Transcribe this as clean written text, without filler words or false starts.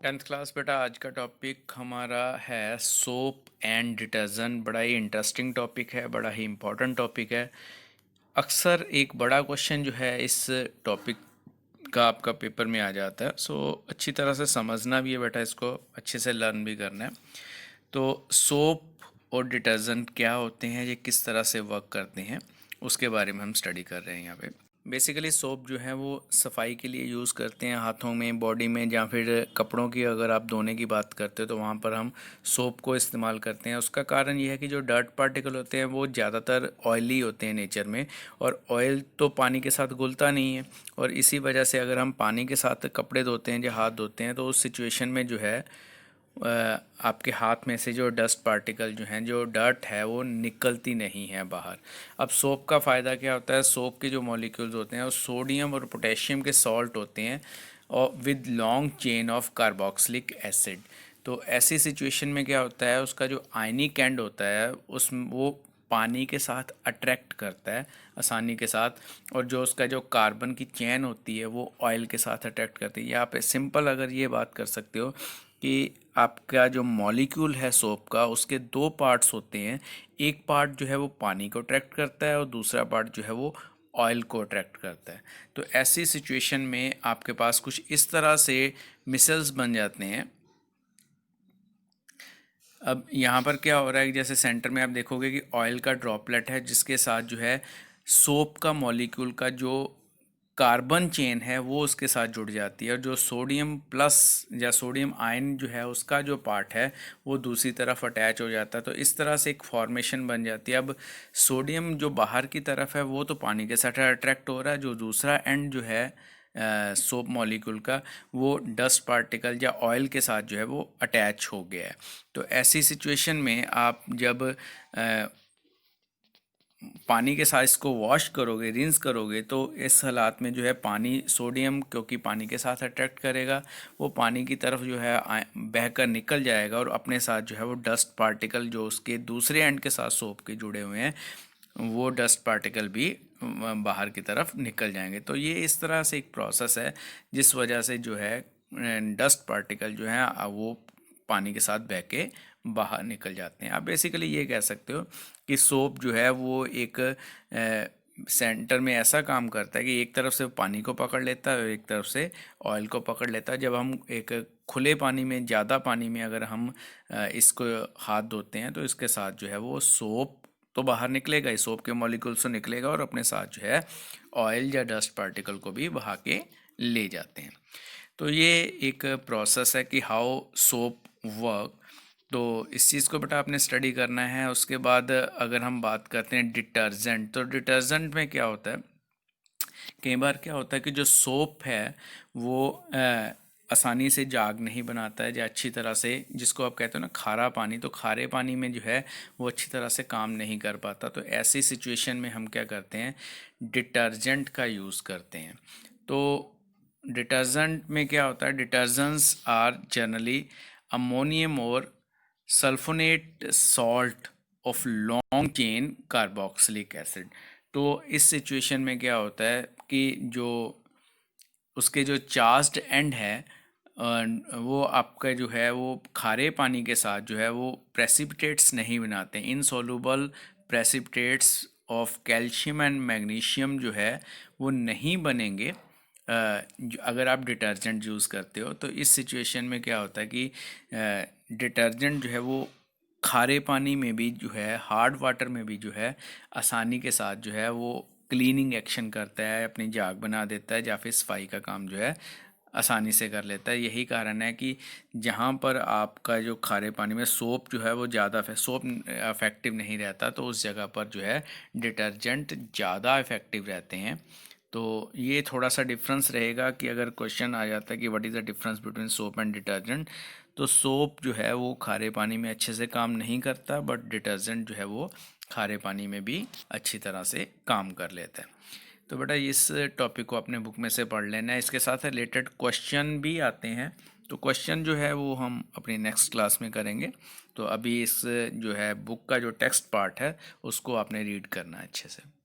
Tenth class बेटा, आज का टॉपिक हमारा है सोप एंड डिटर्जेंट। बड़ा ही इंटरेस्टिंग टॉपिक है, बड़ा ही इम्पोर्टेंट टॉपिक है। अक्सर एक बड़ा क्वेश्चन जो है इस टॉपिक का आपका पेपर में आ जाता है। अच्छी तरह से समझना भी है बेटा, इसको अच्छे से लर्न भी करना है। तो सोप और डिटर्जेंट क्या होते हैं, ये किस तरह से वर्क करते हैं, उसके बारे में हम स्टडी कर रहे हैं यहाँ पे। बेसिकली सोप जो है वो सफाई के लिए यूज़ करते हैं, हाथों में, बॉडी में, या फिर कपड़ों की अगर आप धोने की बात करते हो तो वहाँ पर हम सोप को इस्तेमाल करते हैं। उसका कारण ये है कि जो डर्ट पार्टिकल होते हैं वो ज़्यादातर ऑयली होते हैं नेचर में, और ऑयल तो पानी के साथ घुलता नहीं है। और इसी वजह से अगर हम पानी के साथ कपड़े धोते हैं या हाथ धोते हैं तो उस सिचुएशन में जो है आपके हाथ में से जो डस्ट पार्टिकल जो हैं, जो डर्ट है, वो निकलती नहीं है बाहर। अब सोप का फ़ायदा क्या होता है? सोप के जो मॉलिक्यूल्स होते हैं वो सोडियम और पोटेशियम के सॉल्ट होते हैं, और with long chain of carboxylic acid. तो ऐसी सिचुएशन में क्या होता है, उसका जो आयनिक एंड होता है उस वो पानी के साथ अट्रैक्ट करता है आसानी के साथ, और जो उसका जो कार्बन की चेन होती है वो ऑयल के साथ अट्रैक्ट करती है। यहाँ पे सिंपल अगर ये बात कर सकते हो कि आपका जो मॉलिक्यूल है सोप का, उसके दो पार्ट्स होते हैं। एक पार्ट जो है वो पानी को अट्रैक्ट करता है और दूसरा पार्ट जो है वो ऑयल को अट्रैक्ट करता है। तो ऐसी सिचुएशन में आपके पास कुछ इस तरह से मिसल्स बन जाते हैं। अब यहाँ पर क्या हो रहा है कि जैसे सेंटर में आप देखोगे कि ऑयल का ड्रॉपलेट है, जिसके साथ जो है सोप का मॉलिक्यूल का जो कार्बन चेन है वो उसके साथ जुड़ जाती है, और जो सोडियम प्लस या सोडियम आयन जो है उसका जो पार्ट है वो दूसरी तरफ अटैच हो जाता है। तो इस तरह से एक फॉर्मेशन बन जाती है। अब सोडियम जो बाहर की तरफ है वो तो पानी के साथ अट्रैक्ट हो रहा है, जो दूसरा एंड जो है सोप मॉलिक्यूल का, वो डस्ट पार्टिकल या ऑयल के साथ जो है वो अटैच हो गया है। तो ऐसी सिचुएशन में आप जब पानी के साथ इसको वॉश करोगे, रिंस करोगे, तो इस हालात में जो है पानी, सोडियम क्योंकि पानी के साथ अट्रैक्ट करेगा, वो पानी की तरफ जो है बहकर निकल जाएगा, और अपने साथ जो है वो डस्ट पार्टिकल जो उसके दूसरे एंड के साथ सोप के जुड़े हुए हैं, वो डस्ट पार्टिकल भी बाहर की तरफ निकल जाएंगे। तो ये इस तरह से एक प्रोसेस है जिस वजह से जो है डस्ट पार्टिकल जो है वो पानी के साथ बह के बाहर निकल जाते हैं। आप बेसिकली ये कह सकते हो कि सोप जो है वो एक सेंटर में ऐसा काम करता है कि एक तरफ से पानी को पकड़ लेता है और एक तरफ से ऑयल को पकड़ लेता है। जब हम एक खुले पानी में, ज़्यादा पानी में अगर हम इसको हाथ धोते हैं तो इसके साथ जो है वो सोप तो बाहर निकलेगा ही, सोप के मॉलिक्यूल्स तो निकलेगा, और अपने साथ जो है ऑयल या डस्ट पार्टिकल को भी बहा के ले जाते हैं। तो ये एक प्रोसेस है कि हाउ सोप वर्क। तो इस चीज़ को बेटा आपने स्टडी करना है। उसके बाद अगर हम बात करते हैं डिटर्जेंट, तो डिटर्जेंट में क्या होता है, कई बार क्या होता है कि जो सोप है वो आसानी से जाग नहीं बनाता है, या अच्छी तरह से, जिसको आप कहते हो ना खारा पानी, तो खारे पानी में जो है वो अच्छी तरह से काम नहीं कर पाता। तो ऐसी सिचुएशन में हम क्या करते हैं, डिटर्जेंट का यूज़ करते हैं। तो डिटर्जेंट में क्या होता है, डिटर्जेंट्स आर जनरली अमोनियम और sulphonate salt of long chain carboxylic acid. तो इस सिचुएशन में क्या होता है कि जो उसके जो चार्ज्ड एंड है वो आपका जो है वो खारे पानी के साथ जो है वो प्रेसिपिटेट्स नहीं बनाते। Insoluble precipitates of calcium and magnesium जो है वो नहीं बनेंगे अगर आप डिटर्जेंट यूज़ करते हो। तो इस सिचुएशन में क्या होता है कि डिटर्जेंट जो है वो खारे पानी में भी जो है, हार्ड वाटर में भी जो है आसानी के साथ जो है वो क्लीनिंग एक्शन करता है, अपनी जाग बना देता है, या फिर सफाई का काम जो है आसानी से कर लेता है। यही कारण है कि जहाँ पर आपका जो खारे पानी में सोप जो है वो ज़्यादा सोप इफ़ेक्टिव नहीं रहता, तो उस जगह पर जो है डिटर्जेंट ज़्यादा इफ़ेक्टिव रहते हैं। तो ये थोड़ा सा डिफरेंस रहेगा कि अगर क्वेश्चन आ जाता है कि what is the difference between soap and detergent, तो सोप जो है वो खारे पानी में अच्छे से काम नहीं करता, बट डिटर्जेंट जो है वो खारे पानी में भी अच्छी तरह से काम कर लेता है। तो बेटा इस टॉपिक को अपने बुक में से पढ़ लेना है। इसके साथ रिलेटेड क्वेश्चन भी आते हैं, तो क्वेश्चन जो है वो हम अपनी नेक्स्ट क्लास में करेंगे। तो अभी इस जो है बुक का जो टेक्स्ट पार्ट है उसको आपने रीड करना है अच्छे से।